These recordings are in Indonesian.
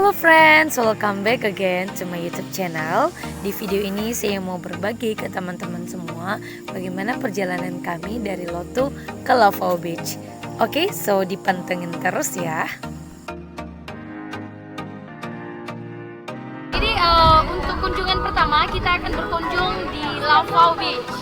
Halo friends, welcome back again to my YouTube channel. Di video ini saya mau berbagi ke teman-teman semua bagaimana perjalanan kami dari Lotu ke Lavau Beach. Oke, so dipantengin terus ya. Jadi untuk kunjungan pertama kita akan berkunjung di Lavau Beach.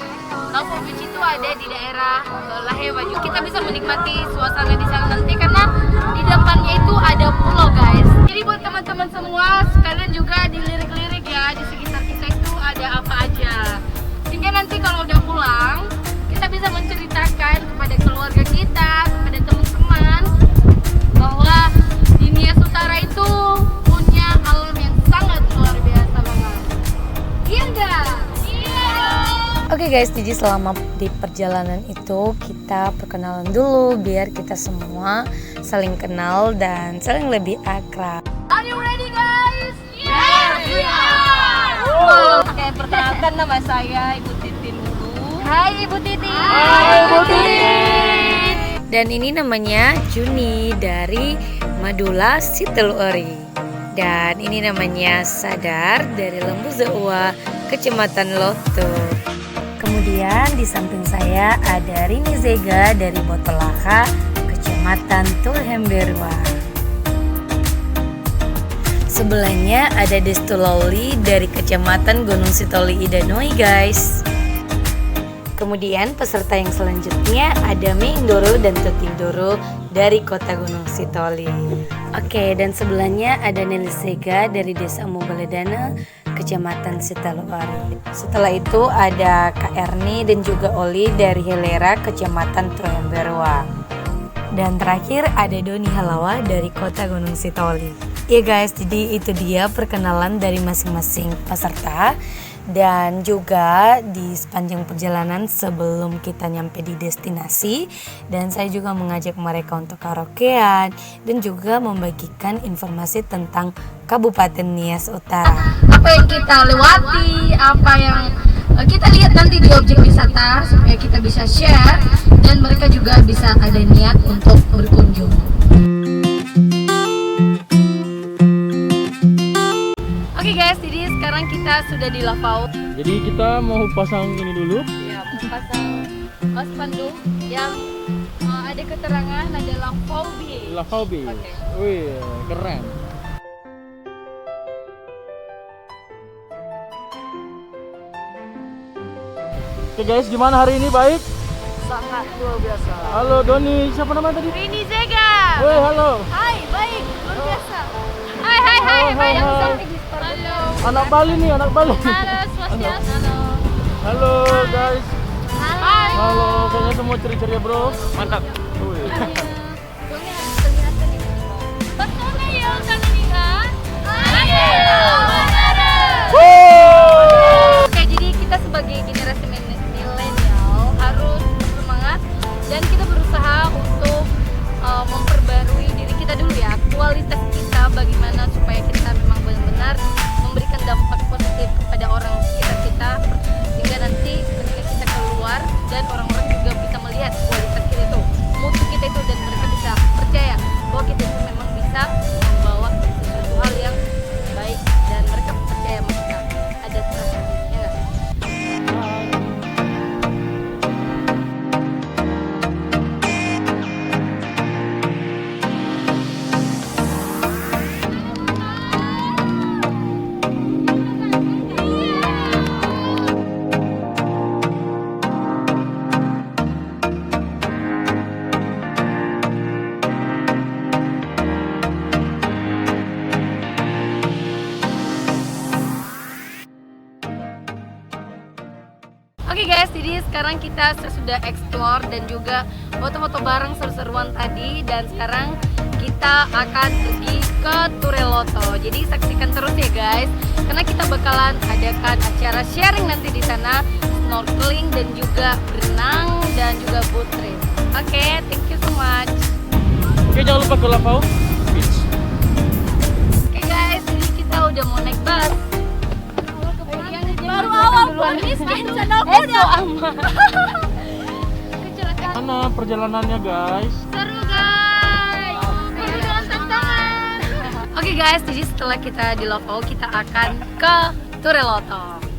Lavau Beach itu ada di daerah Lahewaju. Kita bisa menikmati suasana di sana nanti karena di depannya itu ada pulau, guys. Jadi buat teman-teman semua sekalian juga dilirik-lirik ya di sekitar kita itu ada apa aja. Sehingga nanti kalau udah pulang kita bisa menceritakan kepada keluarga kita, kepada teman-teman bahwa di Nias Utara itu punya alam yang sangat luar biasa banget. Iya enggak? Oke guys, jadi selama di perjalanan itu kita perkenalan dulu biar kita semua saling kenal dan saling lebih akrab. Are you ready guys? Yes, we are! Oke, perkenalkan nama saya Ibu Titin dulu. Hai Ibu Titin. Hai Ibu Titin. Dan ini namanya Juni dari Madula Situlueri. Dan ini namanya Sadar dari Lembu Zaua, Kecamatan Lotu. Kemudian di samping saya ada Rini Zega dari Botolaka, Kecamatan Tulhemberwa. Sebelahnya ada Destu Loli dari Kecamatan Gunung Sitoli Idanoi, guys. Kemudian peserta yang selanjutnya ada Meindoro dan Tutindoro dari Kota Gunung Sitoli. Oke, dan sebelahnya ada Nelly Sega dari Desa Mubaledana, Kecamatan Sitaluari. Setelah itu ada Kak Erni dan juga Oli dari Hilera, Kecamatan Tulhemberwa. Dan terakhir ada Doni Halawa dari Kota Gunung Sitoli. Ya guys, jadi itu dia perkenalan dari masing-masing peserta. Dan juga di sepanjang perjalanan sebelum kita nyampe di destinasi, dan saya juga mengajak mereka untuk karaokean dan juga membagikan informasi tentang Kabupaten Nias Utara. Apa yang kita lewati, apa yang kita lihat nanti di objek wisata supaya kita bisa share dan mereka juga bisa ada niat untuk berkunjung. Oke guys, jadi sekarang kita sudah di Lavau. Jadi kita mau pasang ini dulu. Ya, pasang spanduk yang ada keterangan ada Lavau Beach. Lavau Beach. Oke. Wih, keren. Oke guys, gimana hari ini? Baik? Sangat luar biasa. Halo Doni, siapa namanya tadi? Rini Zega. Woi, halo. Hai, baik, luar biasa. Hai, baik. Halo. Anak Bali nih, anak Bali. Halo, Swastiastu. Halo guys. Hai. Halo, kayaknya semua ceria-ceria bro. Mantap. Wih. Oke, jadi kita sebagai generasi milenial harus bersemangat dan kita berusaha untuk memperbarui diri kita dulu ya, kualitas kita bagaimana supaya kita memang benar-benar memberikan dampak positif kepada orang sekitar kita sehingga nanti ketika kita keluar dan orang-orang juga bisa melihat kualitas kita itu, mutu kita itu, dan mereka bisa percaya bahwa kita itu memang bisa membawa sesuatu hal yang baik dan mereka percaya sama kita. Ada strateginya nggak? Oke guys, jadi sekarang kita sudah explore dan juga foto-foto bareng seru-seruan tadi, dan sekarang kita akan pergi ke Tureloto. Jadi saksikan terus ya guys, karena kita bakalan adakan acara sharing nanti di sana, snorkeling dan juga berenang dan juga boat trip. Oke, thank you so much. Oke, jangan lupa ke Lavau Beach. Oke guys, jadi kita udah mau naik bus. Baru awal miskin channelku udah aman. Kecelakaan. Mana perjalanannya guys? Seru guys. Seru dengan tantangan. Oke guys, jadi setelah kita di Lavau kita akan ke Tureloto.